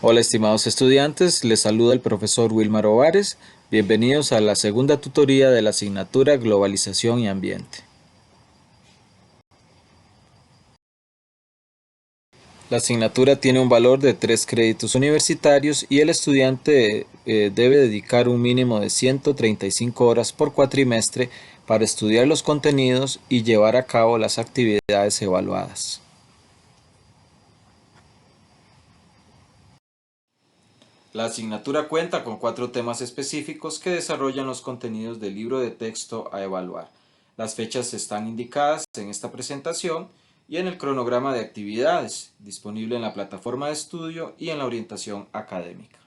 Hola estimados estudiantes, les saluda el profesor Wilmar Ovares. Bienvenidos a la segunda tutoría de la asignatura Globalización y Ambiente. La asignatura tiene un valor de 3 créditos universitarios y el estudiante debe dedicar un mínimo de 135 horas por cuatrimestre para estudiar los contenidos y llevar a cabo las actividades evaluadas. La asignatura cuenta con 4 temas específicos que desarrollan los contenidos del libro de texto a evaluar. Las fechas están indicadas en esta presentación y en el cronograma de actividades, disponible en la plataforma de estudio y en la orientación académica.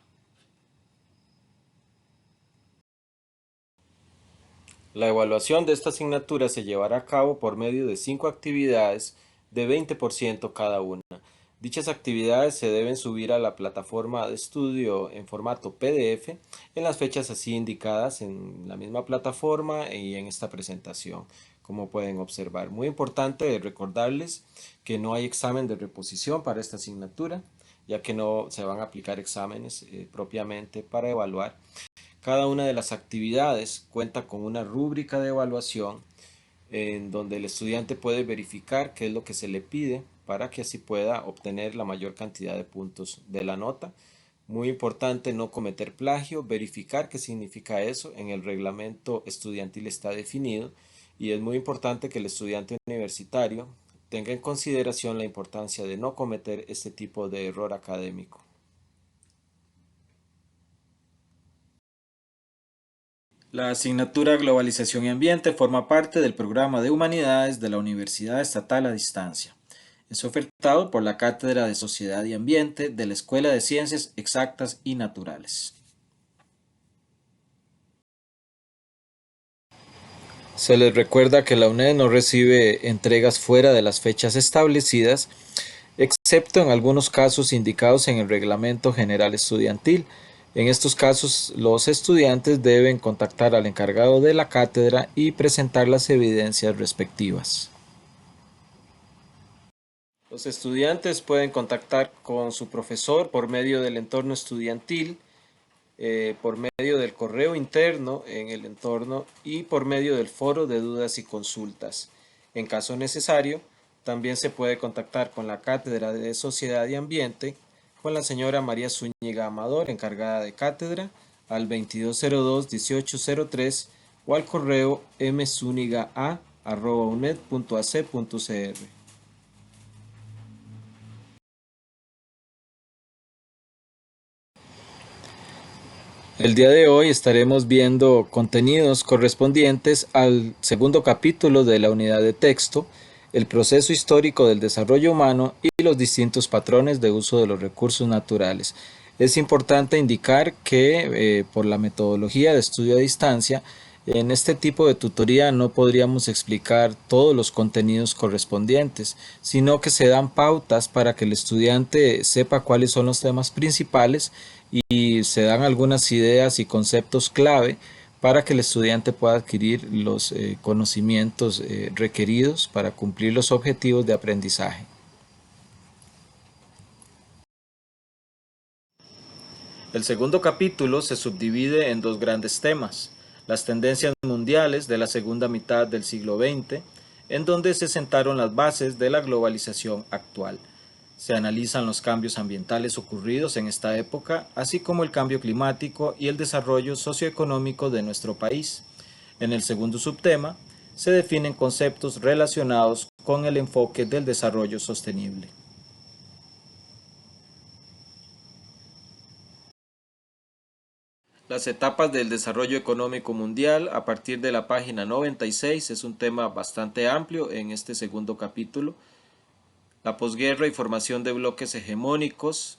La evaluación de esta asignatura se llevará a cabo por medio de 5 actividades de 20% cada una. Dichas actividades se deben subir a la plataforma de estudio en formato PDF en las fechas así indicadas en la misma plataforma y en esta presentación, como pueden observar. Muy importante recordarles que no hay examen de reposición para esta asignatura, ya que no se van a aplicar exámenes propiamente para evaluar. Cada una de las actividades cuenta con una rúbrica de evaluación en donde el estudiante puede verificar qué es lo que se le pide para que así pueda obtener la mayor cantidad de puntos de la nota. Muy importante no cometer plagio, verificar qué significa eso. En el reglamento estudiantil está definido y es muy importante que el estudiante universitario tenga en consideración la importancia de no cometer este tipo de error académico. La asignatura Globalización y Ambiente forma parte del programa de Humanidades de la Universidad Estatal a Distancia. Es ofertado por la Cátedra de Sociedad y Ambiente de la Escuela de Ciencias Exactas y Naturales. Se les recuerda que la UNED no recibe entregas fuera de las fechas establecidas, excepto en algunos casos indicados en el Reglamento General Estudiantil. En estos casos, los estudiantes deben contactar al encargado de la cátedra y presentar las evidencias respectivas. Los estudiantes pueden contactar con su profesor por medio del entorno estudiantil, por medio del correo interno en el entorno y por medio del foro de dudas y consultas. En caso necesario, también se puede contactar con la Cátedra de Sociedad y Ambiente, con la señora María Zúñiga Amador, encargada de cátedra, al 2202-1803 o al correo mzunigaa@uned.ac.cr. El día de hoy estaremos viendo contenidos correspondientes al segundo capítulo de la unidad de texto, el proceso histórico del desarrollo humano y los distintos patrones de uso de los recursos naturales. Es importante indicar que por la metodología de estudio a distancia, en este tipo de tutoría no podríamos explicar todos los contenidos correspondientes, sino que se dan pautas para que el estudiante sepa cuáles son los temas principales y se dan algunas ideas y conceptos clave para que el estudiante pueda adquirir los conocimientos requeridos para cumplir los objetivos de aprendizaje. El segundo capítulo se subdivide en 2 grandes temas: las tendencias mundiales de la segunda mitad del siglo XX, en donde se sentaron las bases de la globalización actual. Se analizan los cambios ambientales ocurridos en esta época, así como el cambio climático y el desarrollo socioeconómico de nuestro país. En el segundo subtema, se definen conceptos relacionados con el enfoque del desarrollo sostenible. Las etapas del desarrollo económico mundial a partir de la página 96 es un tema bastante amplio en este segundo capítulo. La posguerra y formación de bloques hegemónicos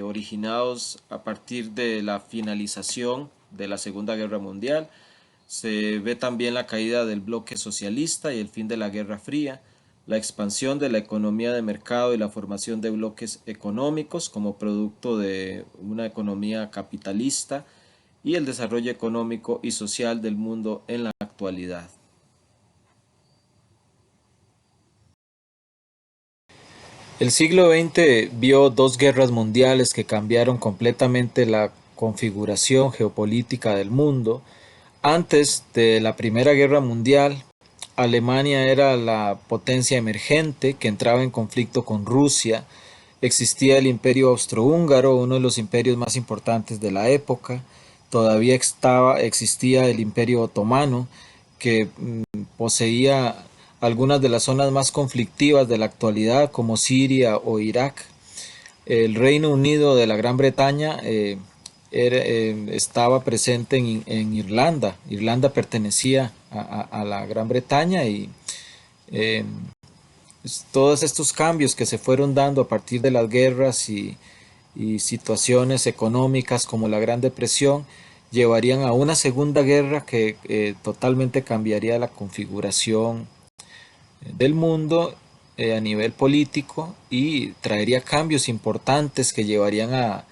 originados a partir de la finalización de la Segunda Guerra Mundial. Se ve también la caída del bloque socialista y el fin de la Guerra Fría, la expansión de la economía de mercado y la formación de bloques económicos como producto de una economía capitalista y el desarrollo económico y social del mundo en la actualidad. El siglo XX vio dos guerras mundiales que cambiaron completamente la configuración geopolítica del mundo. Antes de la Primera Guerra Mundial, Alemania era la potencia emergente que entraba en conflicto con Rusia. Existía el Imperio Austrohúngaro, uno de los imperios más importantes de la época. Todavía existía el Imperio Otomano, que poseía algunas de las zonas más conflictivas de la actualidad, como Siria o Irak. El Reino Unido de la Gran Bretaña estaba presente en Irlanda. Irlanda pertenecía a la Gran Bretaña y eh, todos estos cambios que se fueron dando a partir de las guerras y situaciones económicas como la Gran Depresión llevarían a una segunda guerra que totalmente cambiaría la configuración del mundo a nivel político y traería cambios importantes que llevarían a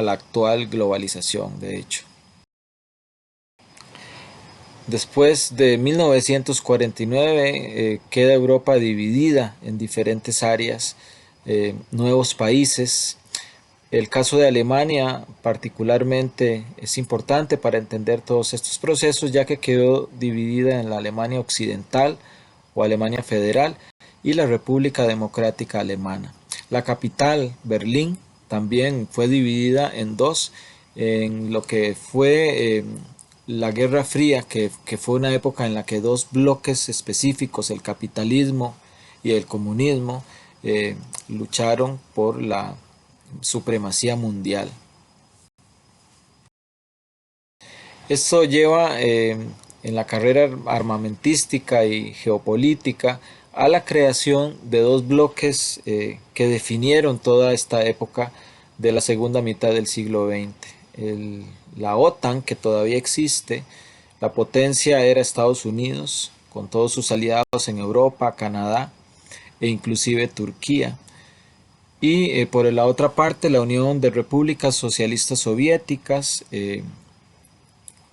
la actual globalización, de hecho. Después de 1949 queda Europa dividida en diferentes áreas, nuevos países. El caso de Alemania particularmente es importante para entender todos estos procesos, ya que quedó dividida en la Alemania occidental o Alemania federal y la República Democrática Alemana. La capital, Berlín, también fue dividida en dos, en lo que fue la Guerra Fría, que fue una época en la que dos bloques específicos, el capitalismo y el comunismo, lucharon por la supremacía mundial. Esto lleva en la carrera armamentística y geopolítica a la creación de dos bloques que definieron toda esta época de la segunda mitad del siglo XX. La OTAN, que todavía existe, la potencia era Estados Unidos, con todos sus aliados en Europa, Canadá e inclusive Turquía. Y por la otra parte, la Unión de Repúblicas Socialistas Soviéticas,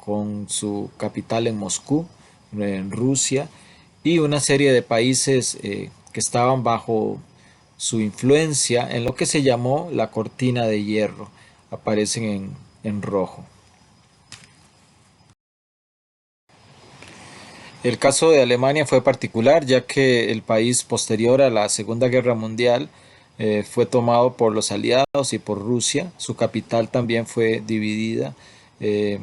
con su capital en Moscú, en Rusia, y una serie de países que estaban bajo su influencia en lo que se llamó la cortina de hierro. Aparecen en rojo. El caso de Alemania fue particular, ya que el país posterior a la Segunda Guerra Mundial fue tomado por los aliados y por Rusia. Su capital también fue dividida. Eh,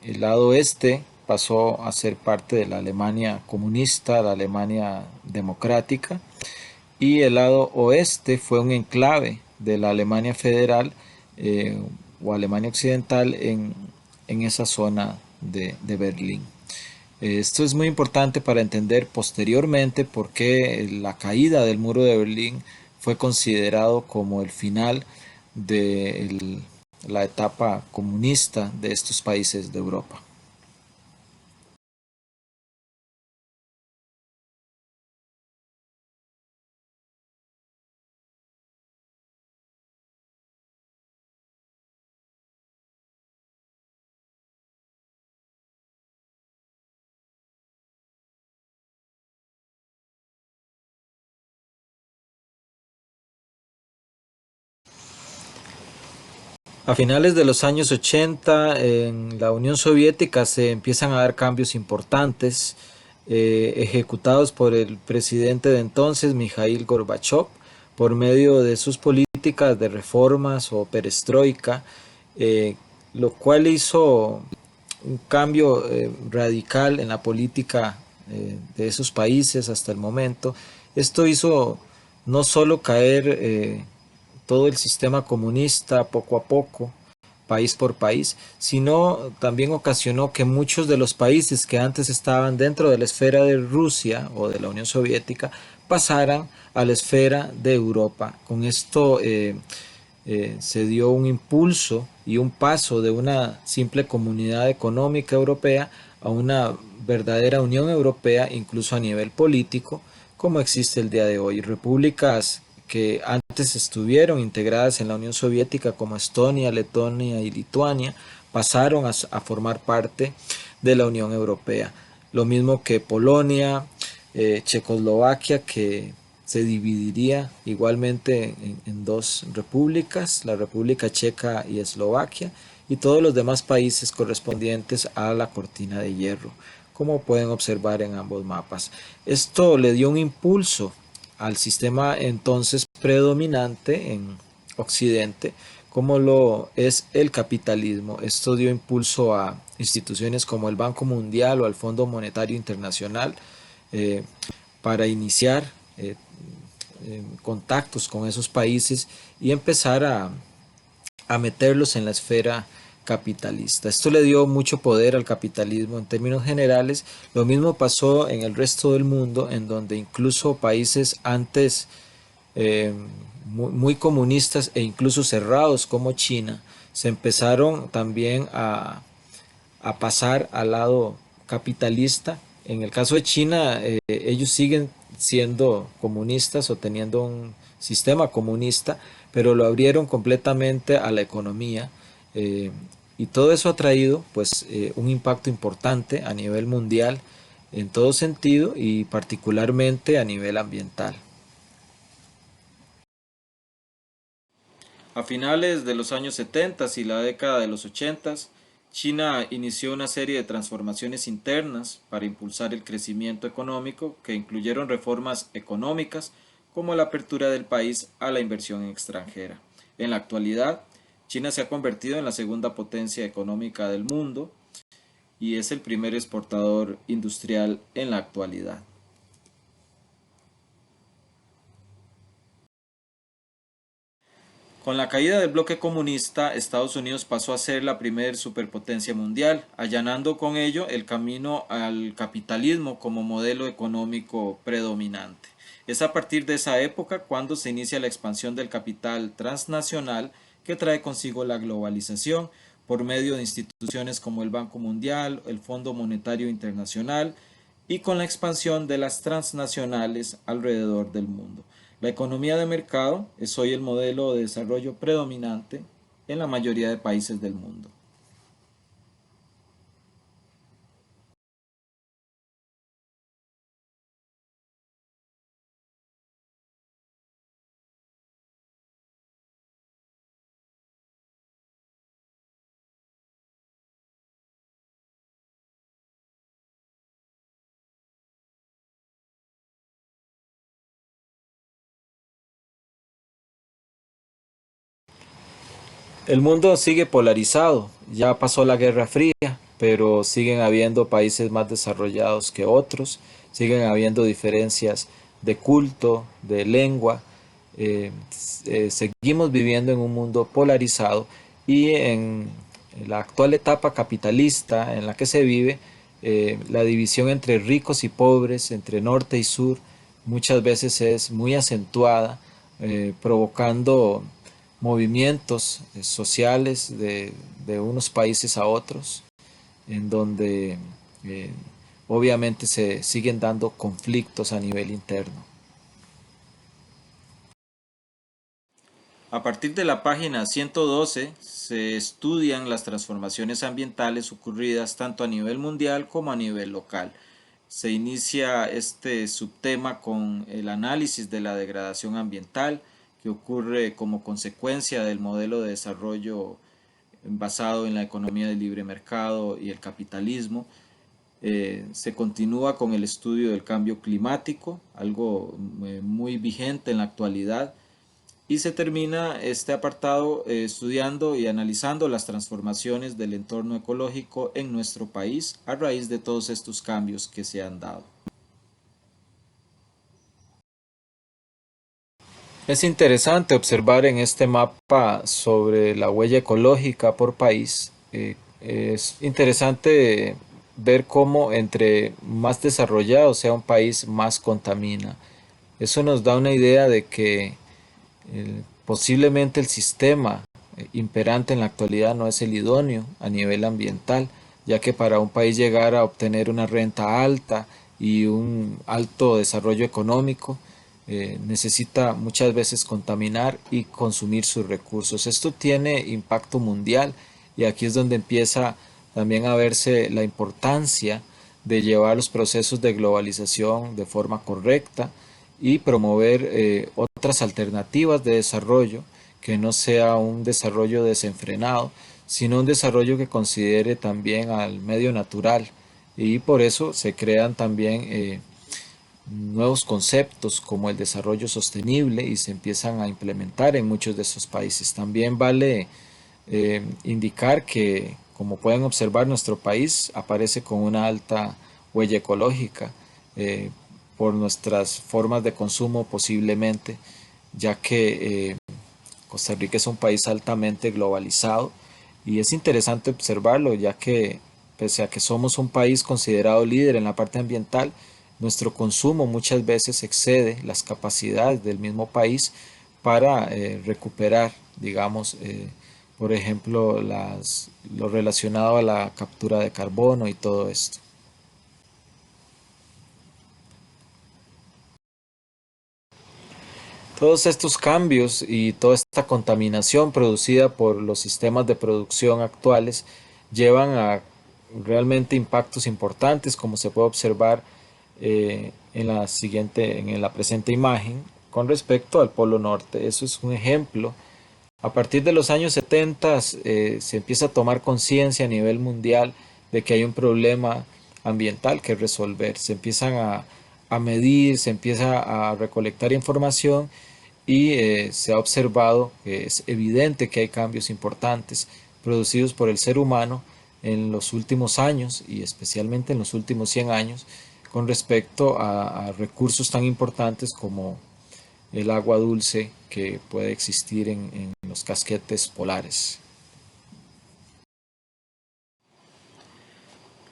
el lado este pasó a ser parte de la Alemania comunista, la Alemania democrática, y el lado oeste fue un enclave de la Alemania federal o Alemania occidental en esa zona de Berlín. Esto es muy importante para entender posteriormente por qué la caída del muro de Berlín fue considerado como el final de la etapa comunista de estos países de Europa. A finales de los años 80 en la Unión Soviética se empiezan a dar cambios importantes ejecutados por el presidente de entonces, Mikhail Gorbachev, por medio de sus políticas de reformas o perestroika, eh, lo cual hizo un cambio radical en la política de esos países hasta el momento. Esto hizo no solo caer todo el sistema comunista poco a poco, país por país, sino también ocasionó que muchos de los países que antes estaban dentro de la esfera de Rusia o de la Unión Soviética pasaran a la esfera de Europa. Con esto se dio un impulso y un paso de una simple comunidad económica europea a una verdadera Unión Europea, incluso a nivel político, como existe el día de hoy. Repúblicas que antes estuvieron integradas en la Unión Soviética como Estonia, Letonia y Lituania pasaron a formar parte de la Unión Europea. Lo mismo que Polonia, Checoslovaquia, que se dividiría igualmente en dos repúblicas, la República Checa y Eslovaquia, y todos los demás países correspondientes a la cortina de hierro, como pueden observar en ambos mapas. Esto le dio un impulso al sistema entonces predominante en Occidente, como lo es el capitalismo. Esto dio impulso a instituciones como el Banco Mundial o al Fondo Monetario Internacional eh, para iniciar contactos con esos países y empezar a meterlos en la esfera capitalista. Esto le dio mucho poder al capitalismo en términos generales. Lo mismo pasó en el resto del mundo, en donde incluso países antes muy comunistas e incluso cerrados como China, se empezaron también pasar al lado capitalista. En el caso de China, ellos siguen siendo comunistas o teniendo un sistema comunista, pero lo abrieron completamente a la economía. eh, y todo eso ha traído pues un impacto importante a nivel mundial en todo sentido y particularmente a nivel ambiental. A finales de los años 70 y la década de los 80, China inició una serie de transformaciones internas para impulsar el crecimiento económico que incluyeron reformas económicas como la apertura del país a la inversión extranjera. En la actualidad, China se ha convertido en la segunda potencia económica del mundo y es el primer exportador industrial en la actualidad. Con la caída del bloque comunista, Estados Unidos pasó a ser la primer superpotencia mundial, allanando con ello el camino al capitalismo como modelo económico predominante. Es a partir de esa época cuando se inicia la expansión del capital transnacional que trae consigo la globalización por medio de instituciones como el Banco Mundial, el Fondo Monetario Internacional y con la expansión de las transnacionales alrededor del mundo. La economía de mercado es hoy el modelo de desarrollo predominante en la mayoría de países del mundo. El mundo sigue polarizado, ya pasó la Guerra Fría, pero siguen habiendo países más desarrollados que otros, siguen habiendo diferencias de culto, de lengua, seguimos viviendo en un mundo polarizado y en la actual etapa capitalista en la que se vive, la división entre ricos y pobres, entre norte y sur, muchas veces es muy acentuada, provocando movimientos sociales de unos países a otros, en donde eh, obviamente se siguen dando conflictos a nivel interno. A partir de la página 112 se estudian las transformaciones ambientales ocurridas tanto a nivel mundial como a nivel local. Se inicia este subtema con el análisis de la degradación ambiental que ocurre como consecuencia del modelo de desarrollo basado en la economía de libre mercado y el capitalismo. Se continúa con el estudio del cambio climático, algo muy vigente en la actualidad, y se termina este apartado estudiando y analizando las transformaciones del entorno ecológico en nuestro país a raíz de todos estos cambios que se han dado. Es interesante observar en este mapa sobre la huella ecológica por país. Es interesante ver cómo entre más desarrollado sea un país, más contamina. Eso nos da una idea de que posiblemente el sistema imperante en la actualidad no es el idóneo a nivel ambiental, ya que para un país llegar a obtener una renta alta y un alto desarrollo económico, necesita muchas veces contaminar y consumir sus recursos. Esto tiene impacto mundial y aquí es donde empieza también a verse la importancia de llevar los procesos de globalización de forma correcta y promover otras alternativas de desarrollo, que no sea un desarrollo desenfrenado, sino un desarrollo que considere también al medio natural. Y por eso se crean también nuevos conceptos como el desarrollo sostenible y se empiezan a implementar en muchos de esos países. También vale indicar que, como pueden observar, nuestro país aparece con una alta huella ecológica eh, por nuestras formas de consumo posiblemente, ya que Costa Rica es un país altamente globalizado y es interesante observarlo, ya que pese a que somos un país considerado líder en la parte ambiental, nuestro consumo muchas veces excede las capacidades del mismo país para recuperar, digamos, por ejemplo, lo relacionado a la captura de carbono y todo esto. Todos estos cambios y toda esta contaminación producida por los sistemas de producción actuales llevan a realmente impactos importantes, como se puede observar en la presente imagen, con respecto al Polo Norte. Eso es un ejemplo. A partir de los años 70 se empieza a tomar conciencia a nivel mundial de que hay un problema ambiental que resolver. Se empiezan a medir, se empieza a recolectar información y se ha observado que es evidente que hay cambios importantes producidos por el ser humano en los últimos años y especialmente en los últimos 100 años con respecto a recursos tan importantes como el agua dulce que puede existir en los casquetes polares.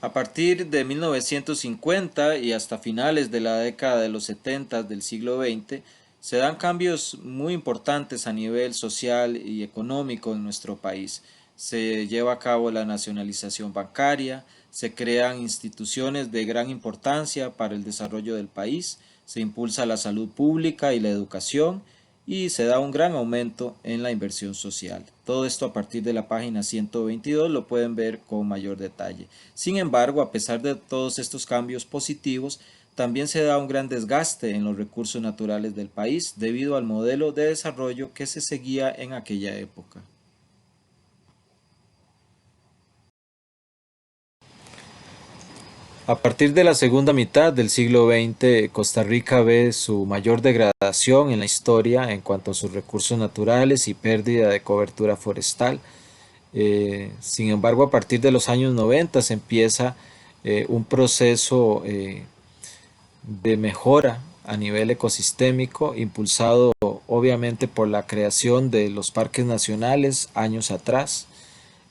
A partir de 1950 y hasta finales de la década de los 70 del siglo XX, se dan cambios muy importantes a nivel social y económico en nuestro país. Se lleva a cabo la nacionalización bancaria, se crean instituciones de gran importancia para el desarrollo del país, se impulsa la salud pública y la educación y se da un gran aumento en la inversión social. Todo esto a partir de la página 122 lo pueden ver con mayor detalle. Sin embargo, a pesar de todos estos cambios positivos, también se da un gran desgaste en los recursos naturales del país debido al modelo de desarrollo que se seguía en aquella época. A partir de la segunda mitad del siglo XX, Costa Rica ve su mayor degradación en la historia en cuanto a sus recursos naturales y pérdida de cobertura forestal. Sin embargo, a partir de los años 90 se empieza un proceso de mejora a nivel ecosistémico, impulsado obviamente por la creación de los parques nacionales años atrás,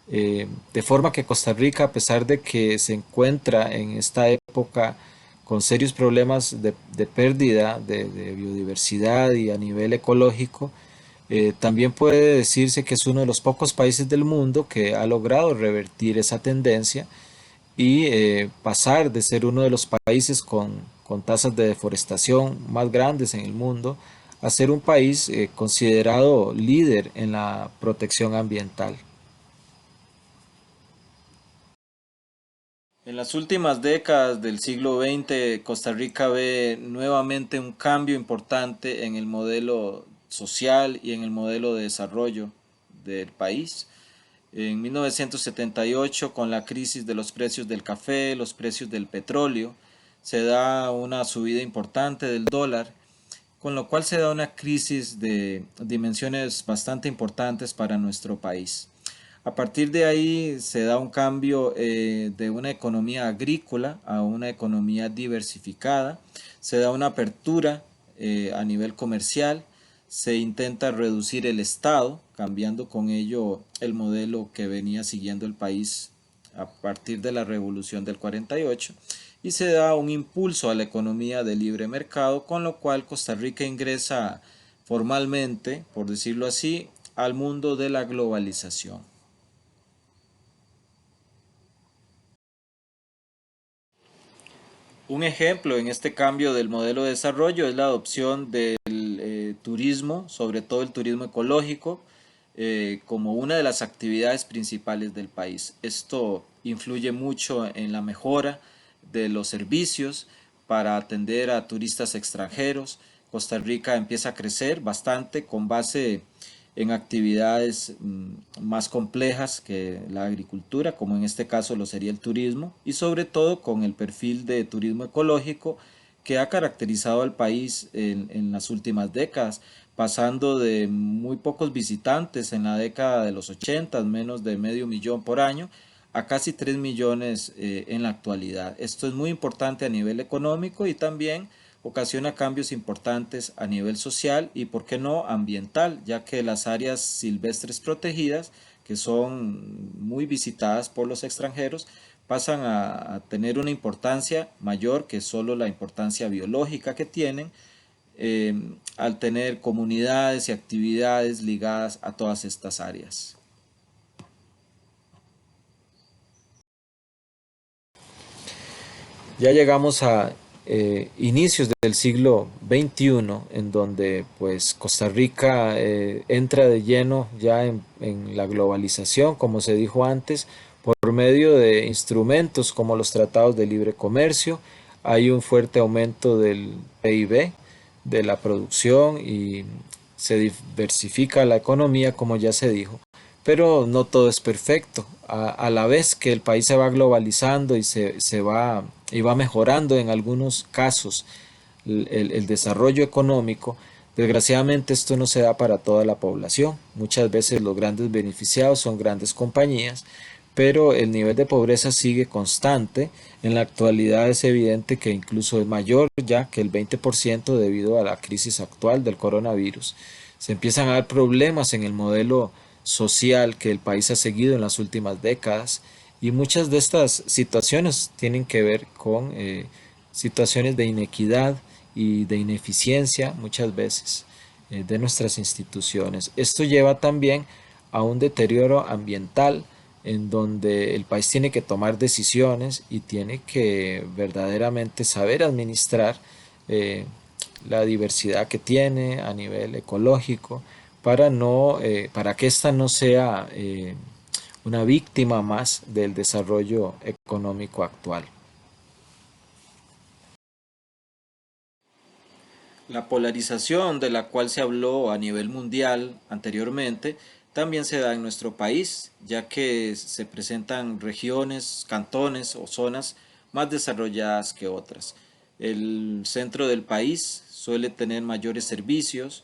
de forma que Costa Rica, a pesar de que se encuentra en esta época con serios problemas de pérdida de biodiversidad y a nivel ecológico, también puede decirse que es uno de los pocos países del mundo que ha logrado revertir esa tendencia y pasar de ser uno de los países con tasas de deforestación más grandes en el mundo a ser un país considerado líder en la protección ambiental. En las últimas décadas del siglo XX, Costa Rica ve nuevamente un cambio importante en el modelo social y en el modelo de desarrollo del país. En 1978, con la crisis de los precios del café, los precios del petróleo, se da una subida importante del dólar, con lo cual se da una crisis de dimensiones bastante importantes para nuestro país. A partir de ahí se da un cambio de una economía agrícola a una economía diversificada, se da una apertura a nivel comercial, se intenta reducir el Estado, cambiando con ello el modelo que venía siguiendo el país a partir de la revolución del 48 y se da un impulso a la economía de libre mercado, con lo cual Costa Rica ingresa formalmente, por decirlo así, al mundo de la globalización. Un ejemplo en este cambio del modelo de desarrollo es la adopción del turismo, sobre todo el turismo ecológico, como una de las actividades principales del país. Esto influye mucho en la mejora de los servicios para atender a turistas extranjeros Costa Rica empieza a crecer bastante con base en actividades más complejas que la agricultura, como en este caso lo sería el turismo, y sobre todo con el perfil de turismo ecológico que ha caracterizado al país en las últimas décadas, pasando de muy pocos visitantes en la década de los 80, menos de medio millón por año, a casi 3 millones en la actualidad. Esto es muy importante a nivel económico y también ocasiona cambios importantes a nivel social y, por qué no, ambiental, ya que las áreas silvestres protegidas, que son muy visitadas por los extranjeros, pasan a tener una importancia mayor que solo la importancia biológica que tienen, al tener comunidades y actividades ligadas a todas estas áreas. Ya llegamos a inicios del siglo XXI, en donde pues Costa Rica entra de lleno ya en la globalización, como se dijo antes, por medio de instrumentos como los tratados de libre comercio. Hay un fuerte aumento del PIB, de la producción, y se diversifica la economía, como ya se dijo. Pero no todo es perfecto. A la vez que el país se va globalizando y y va mejorando en algunos casos el desarrollo económico, desgraciadamente esto no se da para toda la población. Muchas veces los grandes beneficiados son grandes compañías, pero el nivel de pobreza sigue constante. En la actualidad es evidente que incluso es mayor ya que el 20% debido a la crisis actual del coronavirus. Se empiezan a dar problemas en el modelo social que el país ha seguido en las últimas décadas, y muchas de estas situaciones tienen que ver con situaciones de inequidad y de ineficiencia muchas veces de nuestras instituciones. Esto lleva también a un deterioro ambiental, en donde el país tiene que tomar decisiones y tiene que verdaderamente saber administrar eh, la diversidad que tiene a nivel ecológico, para no, para que ésta no sea una víctima más del desarrollo económico actual. La polarización de la cual se habló a nivel mundial anteriormente también se da en nuestro país, ya que se presentan regiones, cantones o zonas más desarrolladas que otras. El centro del país suele tener mayores servicios,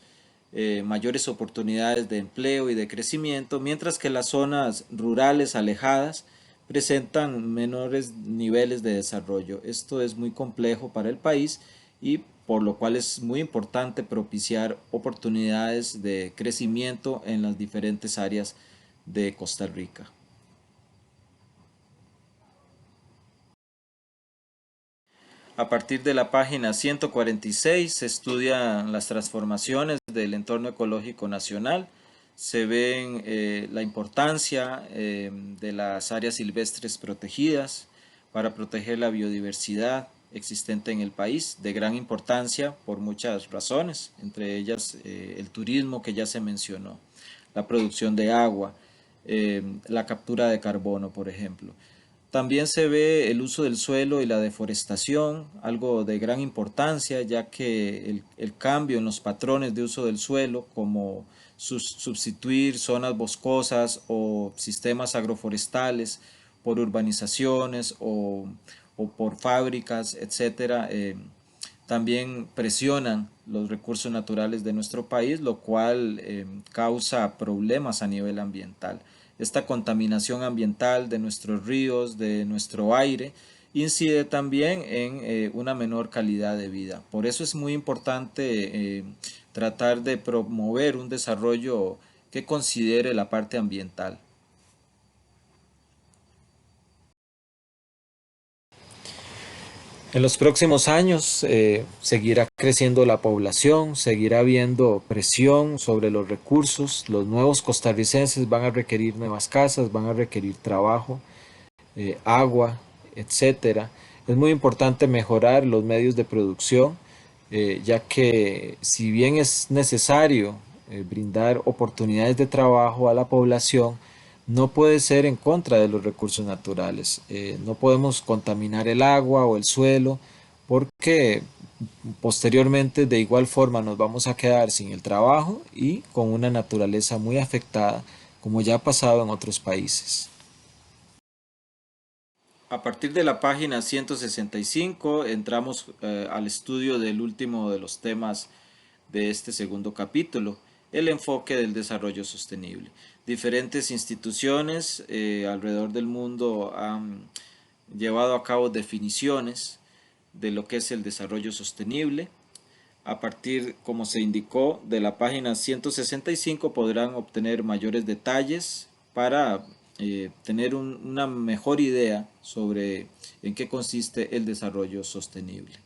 mayores oportunidades de empleo y de crecimiento, mientras que las zonas rurales alejadas presentan menores niveles de desarrollo. Esto es muy complejo para el país, y por lo cual es muy importante propiciar oportunidades de crecimiento en las diferentes áreas de Costa Rica. A partir de la página 146 se estudian las transformaciones del entorno ecológico nacional. Se ven la importancia de las áreas silvestres protegidas para proteger la biodiversidad existente en el país, de gran importancia por muchas razones, entre ellas el turismo que ya se mencionó, la producción de agua, la captura de carbono, por ejemplo. También se ve el uso del suelo y la deforestación, algo de gran importancia, ya que el cambio en los patrones de uso del suelo, como sustituir zonas boscosas o sistemas agroforestales por urbanizaciones o por fábricas, etcétera, también presionan los recursos naturales de nuestro país, lo cual causa problemas a nivel ambiental. Esta contaminación ambiental de nuestros ríos, de nuestro aire, incide también en una menor calidad de vida. Por eso es muy importante tratar de promover un desarrollo que considere la parte ambiental. En los próximos años seguirá creciendo la población, seguirá habiendo presión sobre los recursos, los nuevos costarricenses van a requerir nuevas casas, van a requerir trabajo, agua, etcétera. Es muy importante mejorar los medios de producción, ya que si bien es necesario brindar oportunidades de trabajo a la población, no puede ser en contra de los recursos naturales. No podemos contaminar el agua o el suelo, porque Posteriormente, de igual forma, nos vamos a quedar sin el trabajo y con una naturaleza muy afectada, como ya ha pasado en otros países. A partir de la página 165 entramos al estudio del último de los temas de este segundo capítulo, el enfoque del desarrollo sostenible. Diferentes instituciones alrededor del mundo han llevado a cabo definiciones de lo que es el desarrollo sostenible. A partir, como se indicó, de la página 165 podrán obtener mayores detalles para tener una mejor idea sobre en qué consiste el desarrollo sostenible.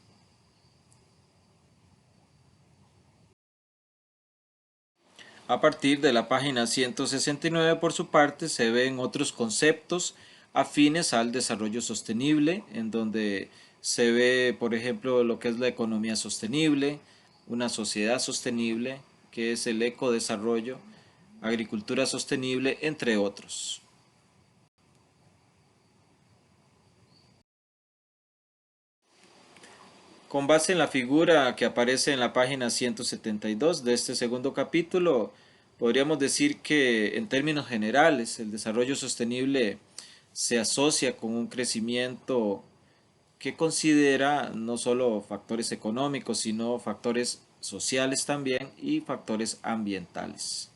A partir de la página 169, por su parte, se ven otros conceptos afines al desarrollo sostenible, en donde se ve, por ejemplo, lo que es la economía sostenible, una sociedad sostenible, que es el ecodesarrollo, agricultura sostenible, entre otros. Con base en la figura que aparece en la página 172 de este segundo capítulo, podríamos decir que en términos generales el desarrollo sostenible se asocia con un crecimiento que considera no solo factores económicos, sino factores sociales también y factores ambientales.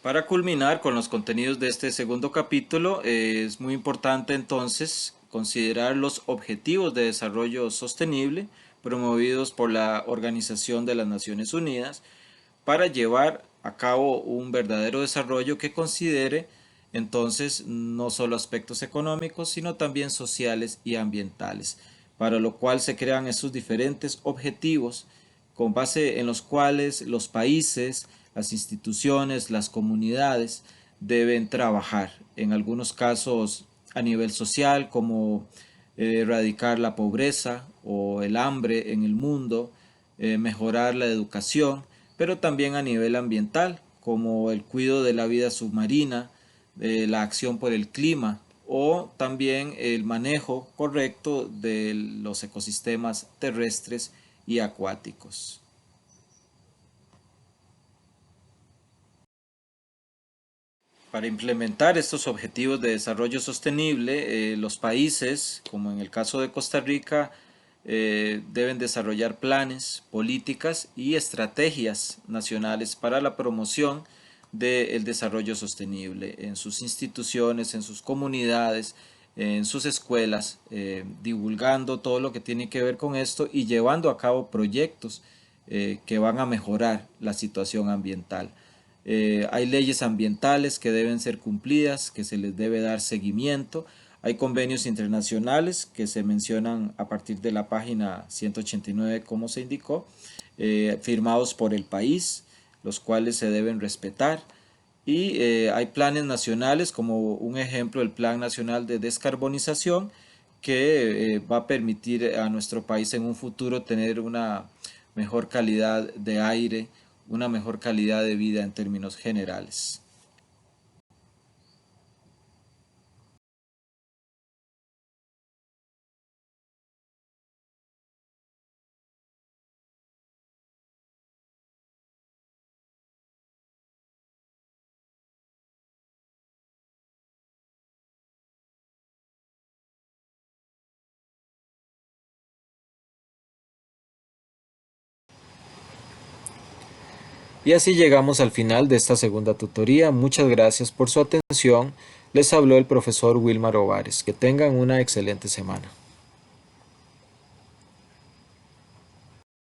Para culminar con los contenidos de este segundo capítulo, es muy importante entonces considerar los objetivos de desarrollo sostenible promovidos por la Organización de las Naciones Unidas para llevar a cabo un verdadero desarrollo que considere entonces no solo aspectos económicos, sino también sociales y ambientales, para lo cual se crean esos diferentes objetivos con base en los cuales los países, las instituciones, las comunidades deben trabajar, en algunos casos a nivel social, como erradicar la pobreza o el hambre en el mundo, mejorar la educación, pero también a nivel ambiental, como el cuidado de la vida submarina, la acción por el clima o también el manejo correcto de los ecosistemas terrestres y acuáticos. Para implementar estos objetivos de desarrollo sostenible, los países, como en el caso de Costa Rica, deben desarrollar planes, políticas y estrategias nacionales para la promoción del desarrollo sostenible en sus instituciones, en sus comunidades, en sus escuelas, divulgando todo lo que tiene que ver con esto y llevando a cabo proyectos que van a mejorar la situación ambiental. Hay leyes ambientales que deben ser cumplidas, que se les debe dar seguimiento. Hay convenios internacionales que se mencionan a partir de la página 189, como se indicó, firmados por el país, los cuales se deben respetar. Y hay planes nacionales, como un ejemplo el Plan Nacional de Descarbonización, que va a permitir a nuestro país en un futuro tener una mejor calidad de aire, una mejor calidad de vida en términos generales. Y así llegamos al final de esta segunda tutoría. Muchas gracias por su atención. Les habló el profesor Wilmar Ovares. Que tengan una excelente semana.